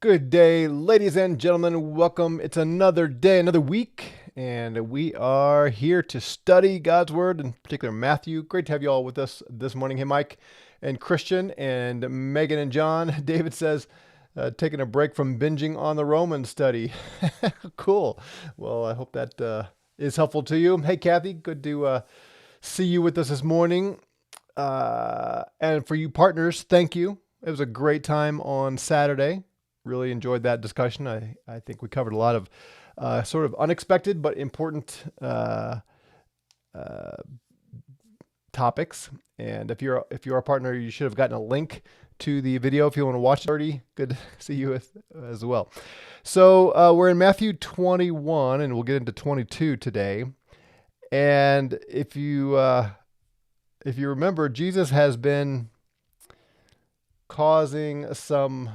Good day, ladies and gentlemen. Welcome. It's another day, another week, and we are here to study God's Word, in particular Matthew. Great to have you all with us this morning. Hey, Mike and Christian and Megan and John. David says, taking a break from binging on the Roman study. Cool. Well, I hope that is helpful to you. Hey, Kathy, good to see you with us this morning. And for you partners, thank you. It was a great time on Saturday. Really enjoyed that discussion. I think we covered a lot of sort of unexpected but important topics. And if you're a partner, you should have gotten a link to the video if you want to watch it. Good to see you as well. So we're in Matthew 21, and we'll get into 22 today. And if you remember, Jesus has been causing some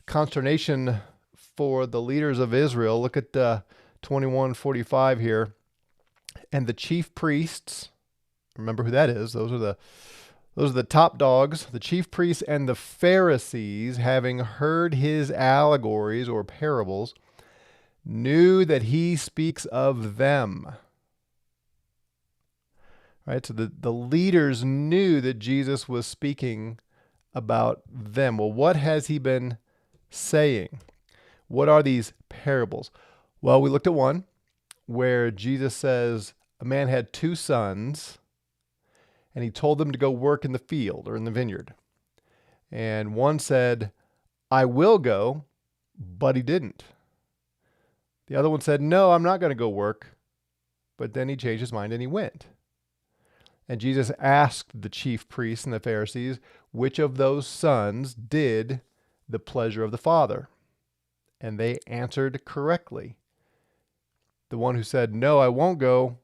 consternation for the leaders of Israel. Look at 21:45 here. And the chief priests, remember who that is? Those are the top dogs. The chief priests and the Pharisees, having heard his allegories or parables, knew that he speaks of them. Right? So the leaders knew that Jesus was speaking about them. Well, what has he been saying? What are these parables? Well, we looked at one where Jesus says a man had two sons and he told them to go work in the field or in the vineyard. And one said, I will go, but he didn't. The other one said, no, I'm not going to go work. But then he changed his mind and he went. And Jesus asked the chief priests and the Pharisees, which of those sons did the pleasure of the Father? And they answered correctly. The one who said, no, I won't go,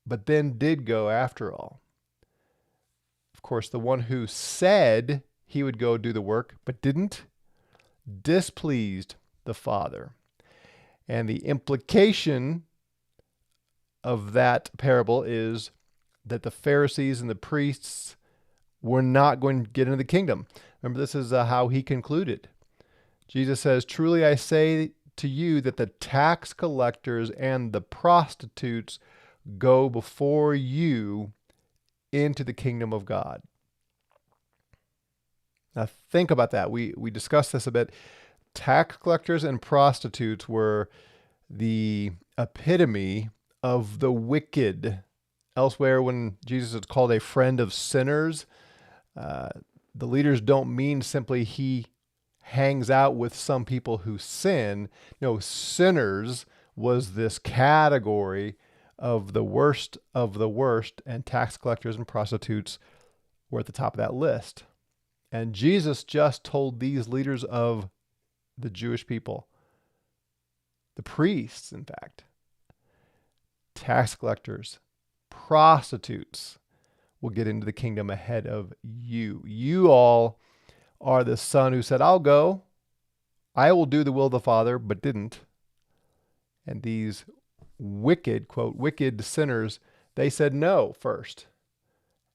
but then did go after all. Of course, the one who said he would go do the work, but didn't, displeased the Father. And the implication of that parable is that the Pharisees and the priests were not going to get into the kingdom. Remember, this is how he concluded. Jesus says, truly I say to you that the tax collectors and the prostitutes go before you into the kingdom of God. Now think about that. We discussed this a bit. Tax collectors and prostitutes were the epitome of the wicked. Elsewhere, when Jesus is called a friend of sinners, the leaders don't mean simply he hangs out with some people who sin. No, sinners was this category of the worst, and tax collectors and prostitutes were at the top of that list. And Jesus just told these leaders of the Jewish people, the priests, in fact, tax collectors, prostitutes will get into the kingdom ahead of you. You all are the son who said, I'll go. I will do the will of the Father, but didn't. And these wicked, quote, wicked sinners, they said no first,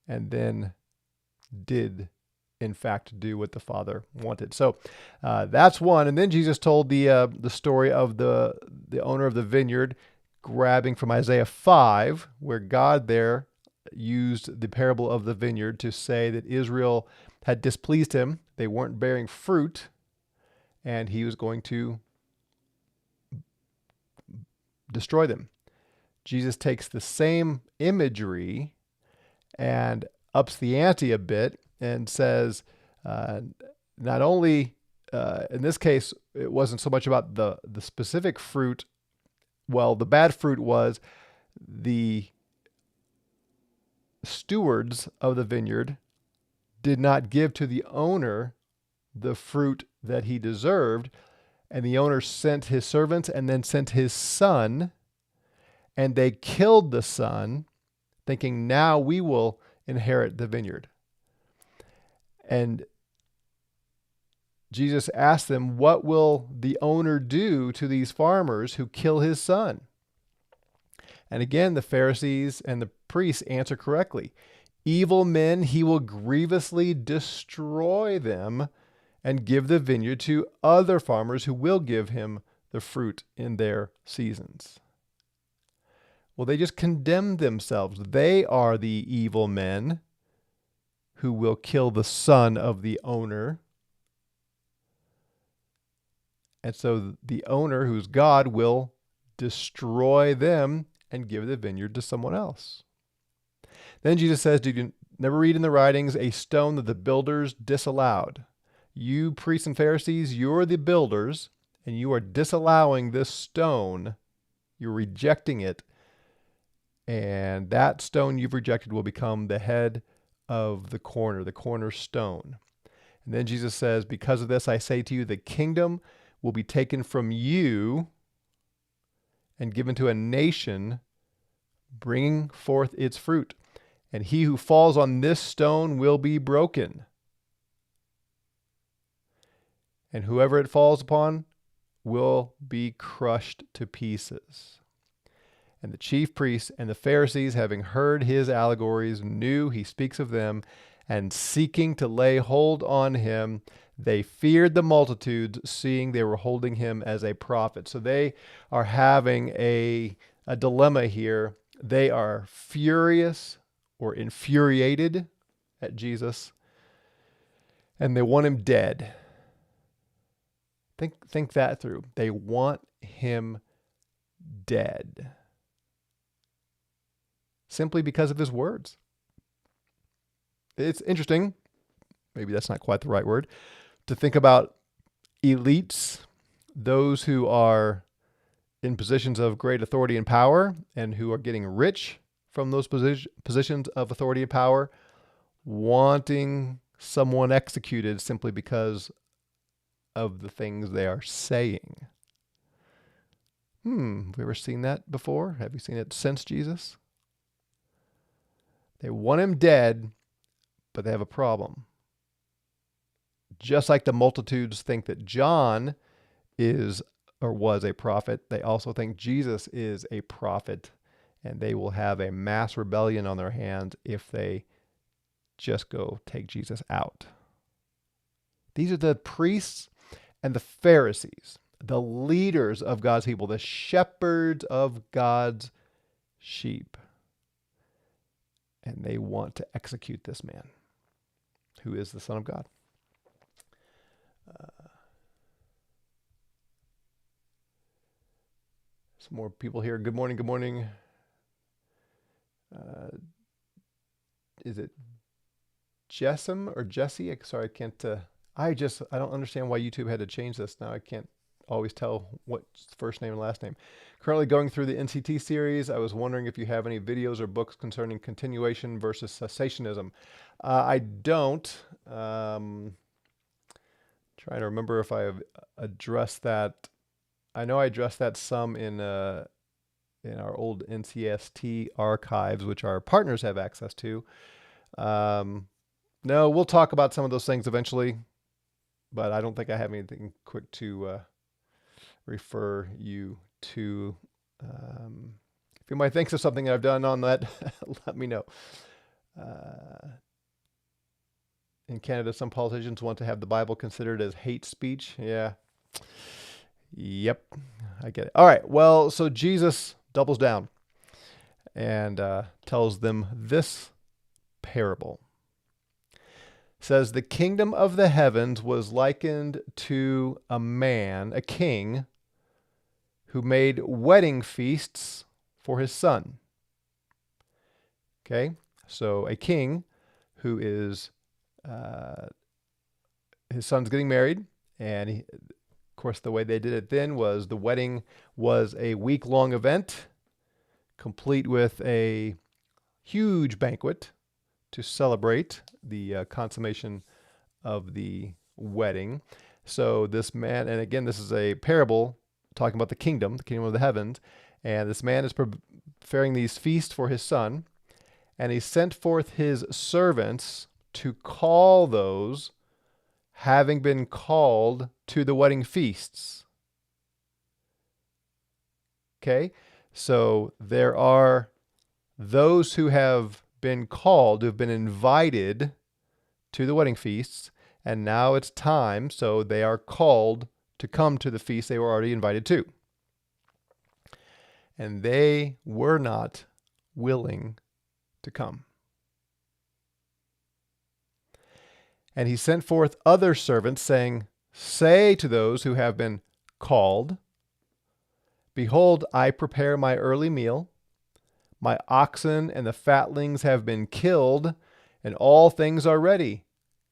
and then did, in fact, do what the Father wanted. So that's one. And then Jesus told the story of the owner of the vineyard grabbing from Isaiah 5, where God there used the parable of the vineyard to say that Israel had displeased him. They weren't bearing fruit, and he was going to destroy them. Jesus takes the same imagery and ups the ante a bit and says, not only, in this case, it wasn't so much about the specific fruit. Well, the bad fruit was the stewards of the vineyard did not give to the owner the fruit that he deserved. And the owner sent his servants and then sent his son, and they killed the son, thinking, now we will inherit the vineyard. And Jesus asked them, what will the owner do to these farmers who kill his son? And again, the Pharisees and the priests answer correctly. Evil men, he will grievously destroy them. and give the vineyard to other farmers who will give him the fruit in their seasons. Well, they just condemn themselves. They are the evil men who will kill the son of the owner. And so the owner, who's God, will destroy them and give the vineyard to someone else. Then Jesus says, did you never read in the writings a stone that the builders disallowed? You priests and Pharisees, you're the builders, and you are disallowing this stone. You're rejecting it. And that stone you've rejected will become the head of the cornerstone. And then Jesus says, because of this, I say to you, the kingdom will be taken from you and given to a nation, bringing forth its fruit. And he who falls on this stone will be broken. And whoever it falls upon will be crushed to pieces. And the chief priests and the Pharisees, having heard his allegories, knew he speaks of them, and seeking to lay hold on him, they feared the multitudes, seeing they were holding him as a prophet. So they are having a dilemma here. They are furious or infuriated at Jesus, and they want him dead. Think that through. They want him dead. Simply because of his words. It's interesting, maybe that's not quite the right word, to think about elites, those who are in positions of great authority and power and who are getting rich from those positions of authority and power, wanting someone executed simply because of the things they are saying. Have you ever seen that before? Have you seen it since Jesus? They want him dead, but they have a problem. Just like the multitudes think that John is or was a prophet, they also think Jesus is a prophet, and they will have a mass rebellion on their hands if they just go take Jesus out. These are the priests and the Pharisees, the leaders of God's people, the shepherds of God's sheep. And they want to execute this man, who is the Son of God. Some more people here. Good morning, good morning. Is it Jessam or Jesse? Sorry, I can't. I don't understand why YouTube had to change this. Now I can't always tell what's the first name and last name. Currently going through the NCT series. I was wondering if you have any videos or books concerning continuation versus cessationism. I don't. Trying to remember if I have addressed that. I know I addressed that some in our old NCST archives, which our partners have access to. No, we'll talk about some of those things eventually, but I don't think I have anything quick to refer you to. If you might think of something I've done on that, let me know. In Canada, some politicians want to have the Bible considered as hate speech. Yeah. Yep. I get it. All right. Well, so Jesus doubles down and tells them this parable. Says, the kingdom of the heavens was likened to a man, a king, who made wedding feasts for his son. Okay, so a king who is, his son's getting married, and of course the way they did it then was the wedding was a week-long event, complete with a huge banquet to celebrate the consummation of the wedding. So this man, and again, this is a parable talking about the kingdom of the heavens, and this man is preparing these feasts for his son, and he sent forth his servants to call those having been called to the wedding feasts. Okay, so there are those who have been called, who have been invited to the wedding feasts, and now it's time, so they are called to come to the feast they were already invited to. And they were not willing to come. And he sent forth other servants, saying, say to those who have been called, behold, I prepare my early meal. My oxen and the fatlings have been killed, and all things are ready.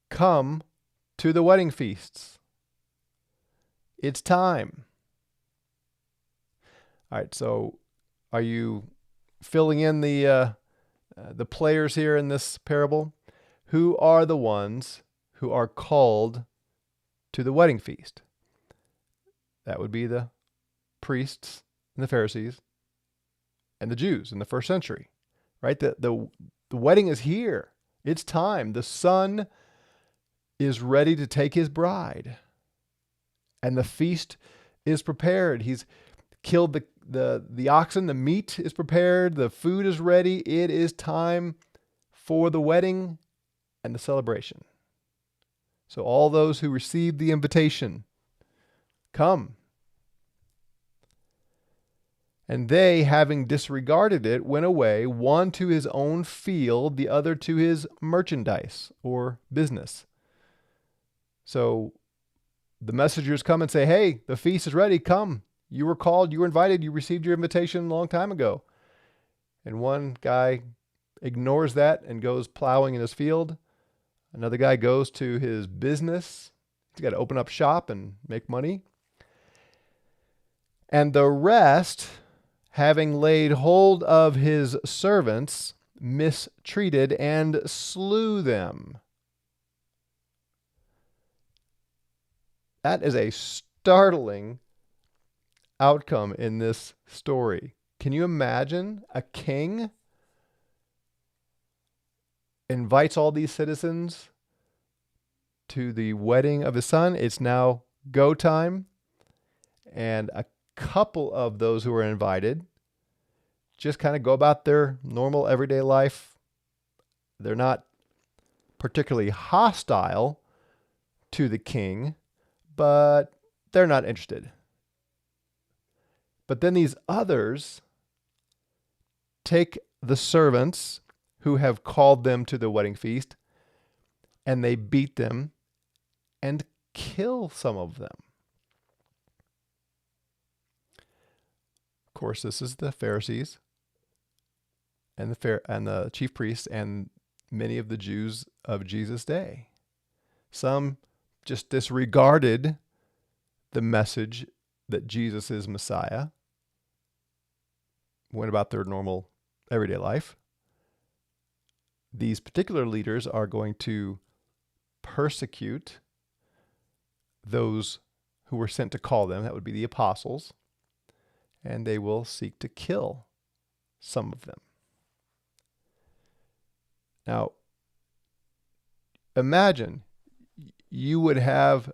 Come to the wedding feasts. It's time. All right, so are you filling in the players here in this parable? Who are the ones who are called to the wedding feast? That would be the priests and the Pharisees and the Jews in the first century, right? The wedding is here. It's time. The son is ready to take his bride, and the feast is prepared. He's killed the oxen. The meat is prepared. The food is ready. It is time for the wedding and the celebration. So all those who received the invitation, come. And they, having disregarded it, went away, one to his own field, the other to his merchandise or business. So the messengers come and say, hey, the feast is ready, come. You were called, you were invited, you received your invitation a long time ago. And one guy ignores that and goes plowing in his field. Another guy goes to his business. He's got to open up shop and make money. And the rest, having laid hold of his servants, mistreated and slew them. That is a startling outcome in this story. Can you imagine a king invites all these citizens to the wedding of his son? It's now go time. And a couple of those who are invited just kind of go about their normal everyday life. They're not particularly hostile to the king, but they're not interested. But then these others take the servants who have called them to the wedding feast, and they beat them and kill some of them. Of course, this is the Pharisees and the chief priests and many of the Jews of Jesus' day. Some just disregarded the message that Jesus is Messiah, went about their normal everyday life. These particular leaders are going to persecute those who were sent to call them. That would be the apostles. And they will seek to kill some of them. Now, imagine you would have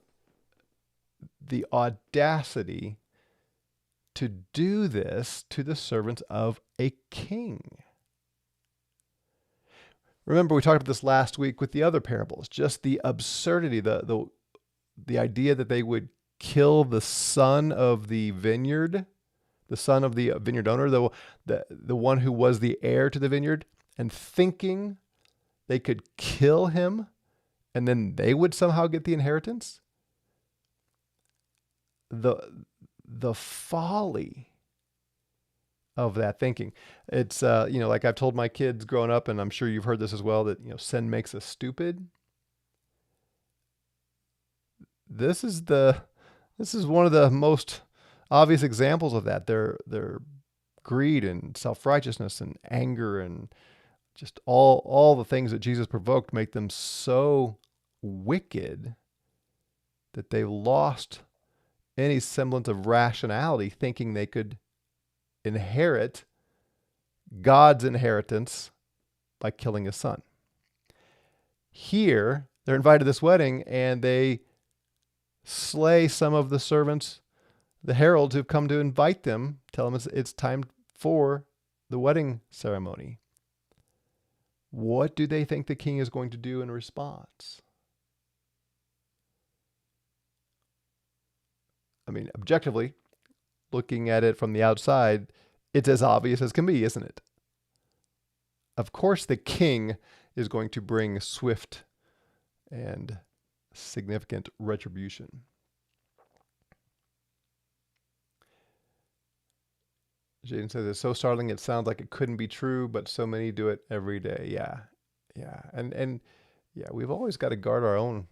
the audacity to do this to the servants of a king. Remember, we talked about this last week with the other parables, just the absurdity, the idea that they would kill the son of the vineyard, the son of the vineyard owner, the one who was the heir to the vineyard, and thinking they could kill him and then they would somehow get the inheritance. The folly of that thinking. It's, like I've told my kids growing up, and I'm sure you've heard this as well, that, sin makes us stupid. This is one of the most obvious examples of that. Their greed and self-righteousness and anger and just all the things that Jesus provoked make them so wicked that they lost any semblance of rationality, thinking they could inherit God's inheritance by killing his son. Here, they're invited to this wedding and they slay some of the servants, the heralds who've come to invite them, tell them it's time for the wedding ceremony. What do they think the king is going to do in response? mean, objectively, looking at it from the outside, it's as obvious as can be, isn't it? Of course, the king is going to bring swift and significant retribution. Jaden says it's so startling it sounds like it couldn't be true, but so many do it every day. Yeah. And yeah, we've always got to guard our own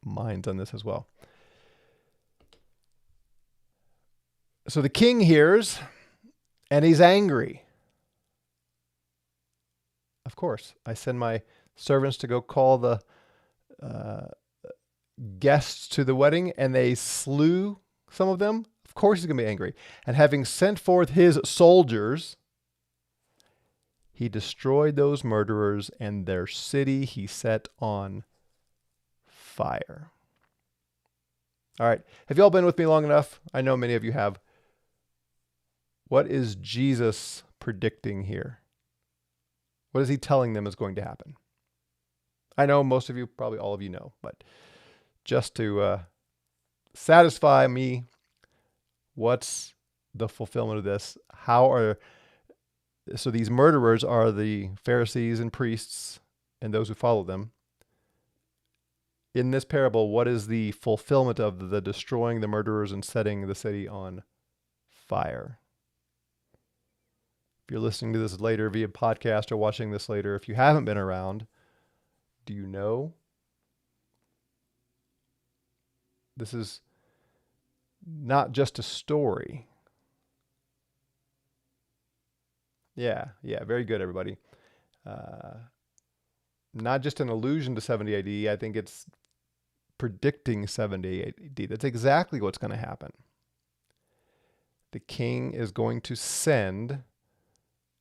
minds on this as well. So the king hears and he's angry. Of course, I send my servants to go call the guests to the wedding, and they slew some of them. Of course he's going to be angry. And having sent forth his soldiers, he destroyed those murderers, and their city he set on fire. All right. Have you all been with me long enough? I know many of you have. What is Jesus predicting here? What is he telling them is going to happen? I know most of you, probably all of you know, but just to satisfy me, what's the fulfillment of this? So these murderers are the Pharisees and priests and those who follow them. In this parable, what is the fulfillment of the destroying the murderers and setting the city on fire? If you're listening to this later via podcast or watching this later, if you haven't been around, do you know? This is not just a story. Yeah, very good, everybody. Not just an allusion to 70 AD. I think it's predicting 70 AD. That's exactly what's going to happen. The king is going to send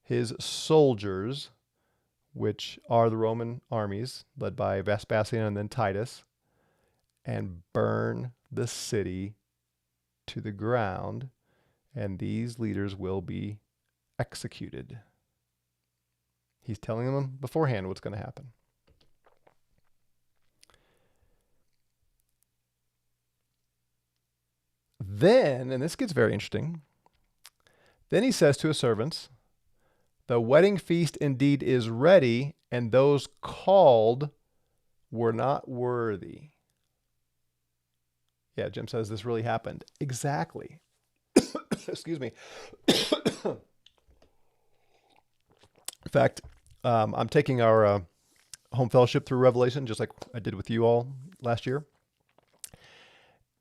his soldiers, which are the Roman armies led by Vespasian and then Titus, and burn the city to the ground, and these leaders will be executed. He's telling them beforehand what's going to happen. Then, and this gets very interesting, then he says to his servants, the wedding feast indeed is ready, and those called were not worthy. Yeah, Jim says this really happened. Exactly. Excuse me. In fact, I'm taking our home fellowship through Revelation, just like I did with you all last year.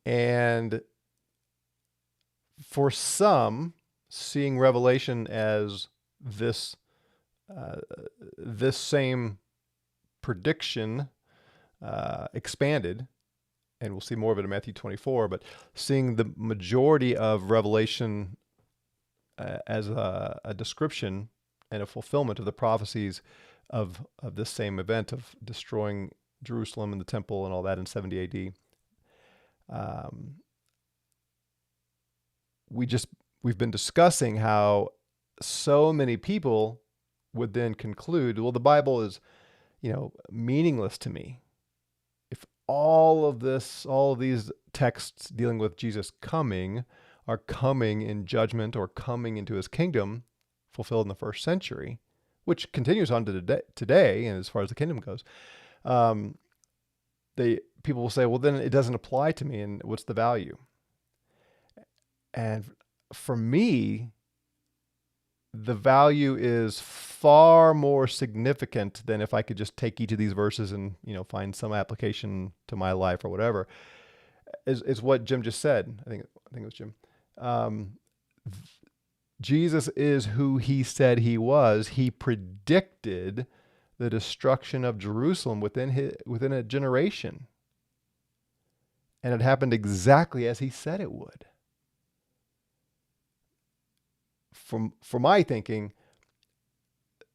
And for some, seeing Revelation as this same prediction expanded, and we'll see more of it in Matthew 24, but seeing the majority of Revelation as a description and a fulfillment of the prophecies of this same event of destroying Jerusalem and the temple and all that in 70 AD. We've been discussing how so many people would then conclude, well, the Bible is, meaningless to me. If all of these texts dealing with Jesus coming are coming in judgment or coming into his kingdom, fulfilled in the first century, which continues on to today, and as far as the kingdom goes, people will say, well, then it doesn't apply to me, and what's the value? And for me, the value is far more significant than if I could just take each of these verses and, find some application to my life or whatever, is what Jim just said. I think it was Jim. Jesus is who he said he was. He predicted the destruction of Jerusalem within a generation. And it happened exactly as he said it would. For my thinking,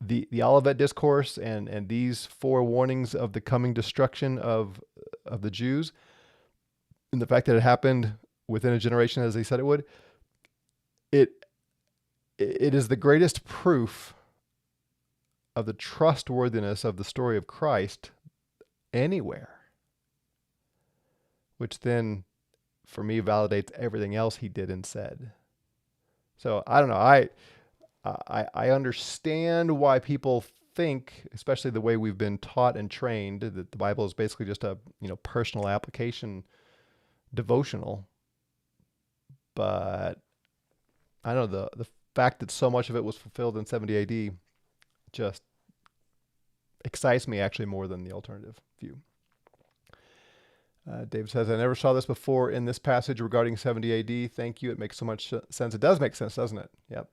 the Olivet Discourse and these four warnings of the coming destruction of the Jews, and the fact that it happened within a generation as he said it would, it is the greatest proof of the trustworthiness of the story of Christ anywhere, which then for me, validates everything else he did and said. So I don't know. I understand why people think, especially the way we've been taught and trained, that the Bible is basically just a personal application devotional. But I don't know, the fact that so much of it was fulfilled in 70 AD just excites me actually more than the alternative view. David says, I never saw this before in this passage regarding 70 AD. Thank you. It makes so much sense. It does make sense, doesn't it? Yep.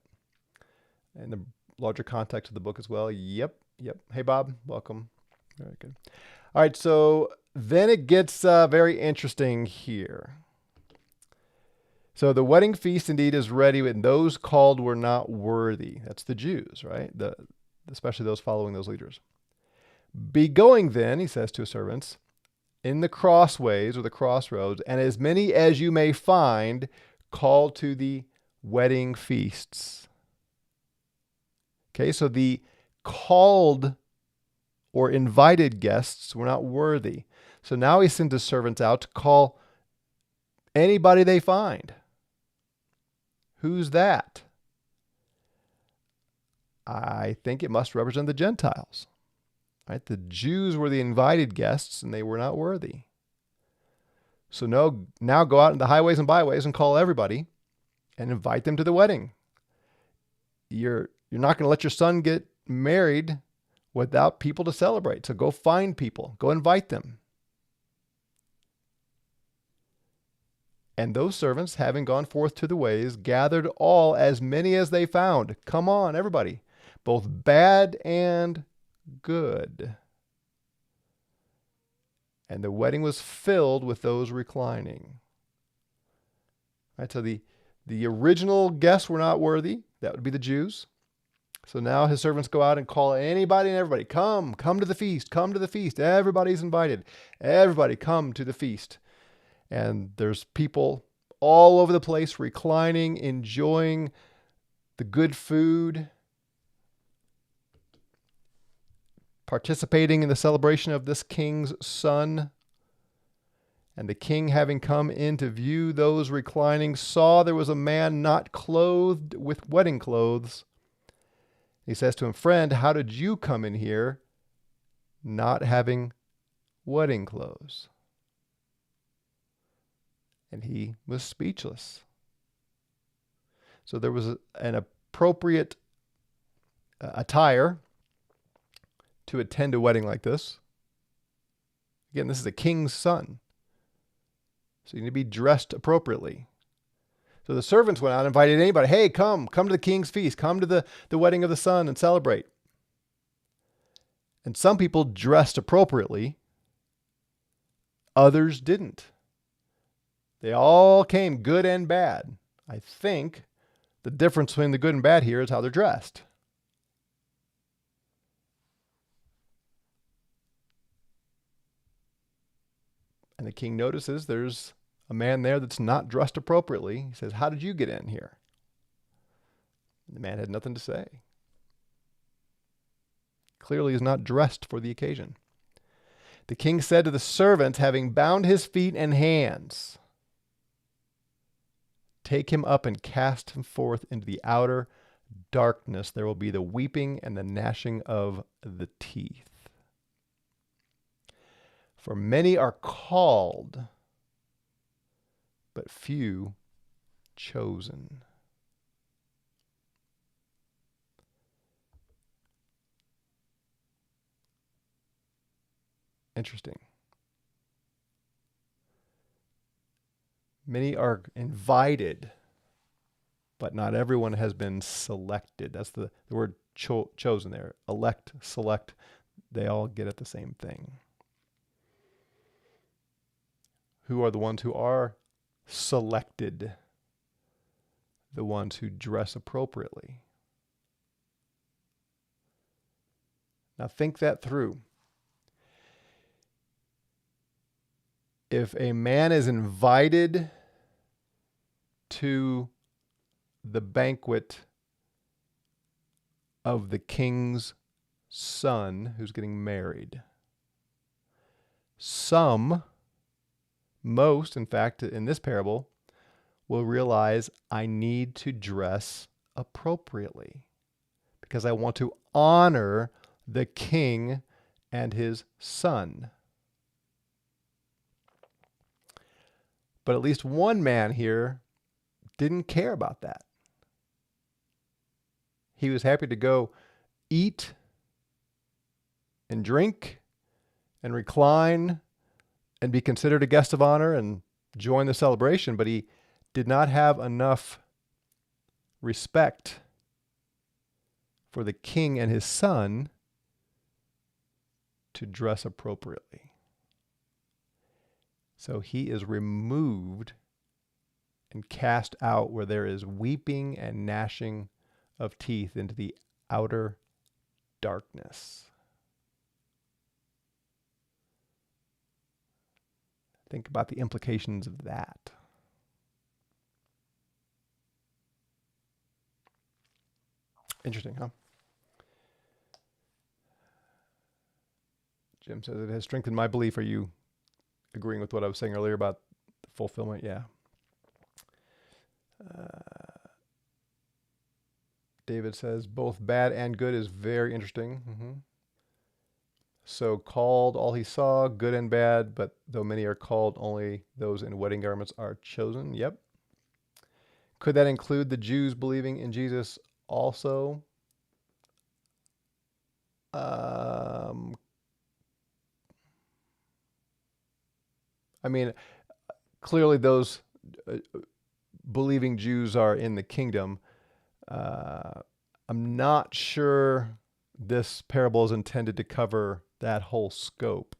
And the larger context of the book as well. Yep. Hey, Bob. Welcome. Very good. All right. So then it gets very interesting here. So the wedding feast indeed is ready, and those called were not worthy. That's the Jews, right? Especially those following those leaders. Be going then, he says to his servants, in the crossways or the crossroads, and as many as you may find, call to the wedding feasts. Okay, so the called or invited guests were not worthy. So now he sends his servants out to call anybody they find. Who's that? I think it must represent the Gentiles. Right? The Jews were the invited guests, and they were not worthy. So now go out in the highways and byways and call everybody and invite them to the wedding. You're not going to let your son get married without people to celebrate. So go find people. Go invite them. And those servants, having gone forth to the ways, gathered all, as many as they found. Come on, everybody. Both bad and good. And the wedding was filled with those reclining. Right, so the original guests were not worthy. That would be the Jews. So now his servants go out and call anybody and everybody. Come to the feast. Come to the feast. Everybody's invited. Everybody come to the feast. And there's people all over the place reclining, enjoying the good food, participating in the celebration of this king's son. And the king, having come in to view those reclining, saw there was a man not clothed with wedding clothes. He says to him, friend, how did you come in here not having wedding clothes? And he was speechless. So there was an appropriate attire to attend a wedding like this. Again, this is a king's son. So you need to be dressed appropriately. So the servants went out and invited anybody. Hey, come to the king's feast. Come to the wedding of the son and celebrate. And some people dressed appropriately. Others didn't. They all came, good and bad. I think the difference between the good and bad here is how they're dressed. And the king notices there's a man there that's not dressed appropriately. He says, how did you get in here? The man had nothing to say. Clearly is not dressed for the occasion. The king said to the servant, having bound his feet and hands, take him up and cast him forth into the outer darkness. There will be the weeping and the gnashing of the teeth. For many are called, but few chosen. Interesting. Many are invited, but not everyone has been selected. That's the word chosen there. Elect, select, they all get at the same thing. Who are the ones who are selected? The ones who dress appropriately. Now think that through. If a man is invited to the banquet of the king's son who's getting married, some most, in fact, in this parable, will realize I need to dress appropriately because I want to honor the king and his son. But at least one man here didn't care about that. He was happy to go eat and drink and recline and be considered a guest of honor and join the celebration, but he did not have enough respect for the king and his son to dress appropriately. So he is removed and cast out where there is weeping and gnashing of teeth into the outer darkness. Think about the implications of that. Interesting, huh? Jim says it has strengthened my belief. Are you agreeing with what I was saying earlier about the fulfillment? Yeah. David says both bad and good is very interesting. Mm-hmm. So called all he saw, good and bad, but though many are called, only those in wedding garments are chosen. Yep. Could that include the Jews believing in Jesus also? I mean, clearly those believing Jews are in the kingdom. I'm not sure this parable is intended to cover that whole scope.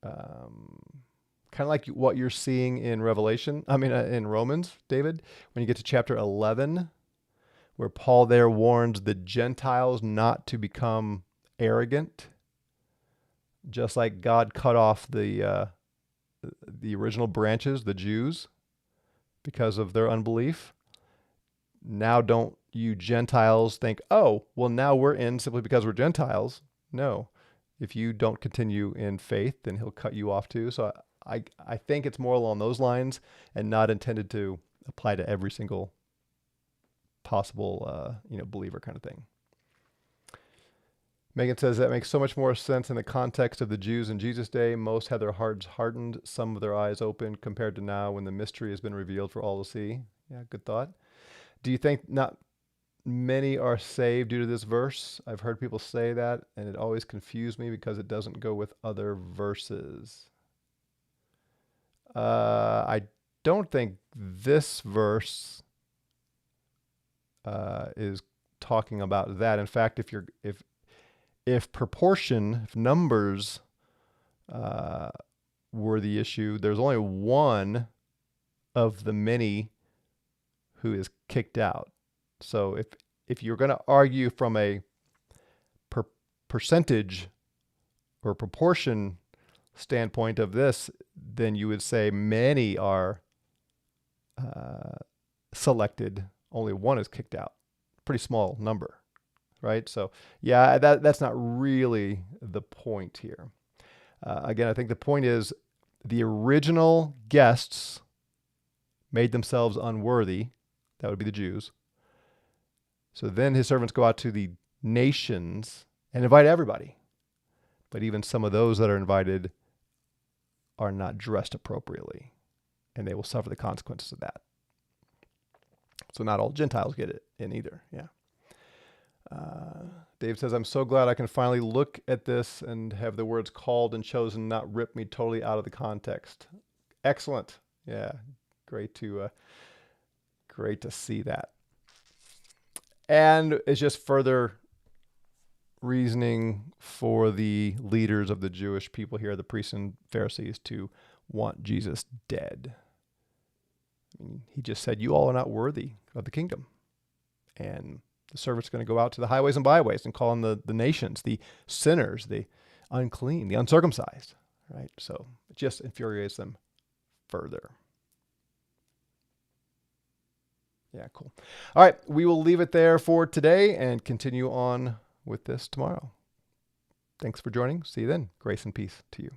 Kind of like what you're seeing in Revelation, in Romans, David, when you get to chapter 11, where Paul there warns the Gentiles not to become arrogant, just like God cut off the original branches, the Jews, because of their unbelief. Now don't you Gentiles think, oh, well, now we're in simply because we're Gentiles. No. If you don't continue in faith, then he'll cut you off too. So I think it's more along those lines and not intended to apply to every single possible believer kind of thing. Megan says that makes so much more sense in the context of the Jews in Jesus' day. Most had their hearts hardened, some of their eyes opened, compared to now when the mystery has been revealed for all to see. Yeah, good thought. Do you think not many are saved due to this verse? I've heard people say that, and it always confused me because it doesn't go with other verses. I don't think this verse is talking about that. In fact, if proportion, if numbers were the issue, there's only one of the many who is kicked out. So if you're going to argue from a percentage or proportion standpoint of this, then you would say many are selected, only one is kicked out. Pretty small number. Right? So, yeah, that's not really the point here. Again, I think the point is the original guests made themselves unworthy. That would be the Jews. So then his servants go out to the nations and invite everybody. But even some of those that are invited are not dressed appropriately, and they will suffer the consequences of that. So not all Gentiles get it in either. Yeah. Dave says, I'm so glad I can finally look at this and have the words called and chosen not rip me totally out of the context. Excellent. Yeah. Great to see that. And it's just further reasoning for the leaders of the Jewish people here, the priests and Pharisees, to want Jesus dead. I mean, he just said, you all are not worthy of the kingdom. And the servant's going to go out to the highways and byways and call on the nations, the sinners, the unclean, the uncircumcised, right? So it just infuriates them further. Yeah, cool. All right, we will leave it there for today and continue on with this tomorrow. Thanks for joining. See you then. Grace and peace to you.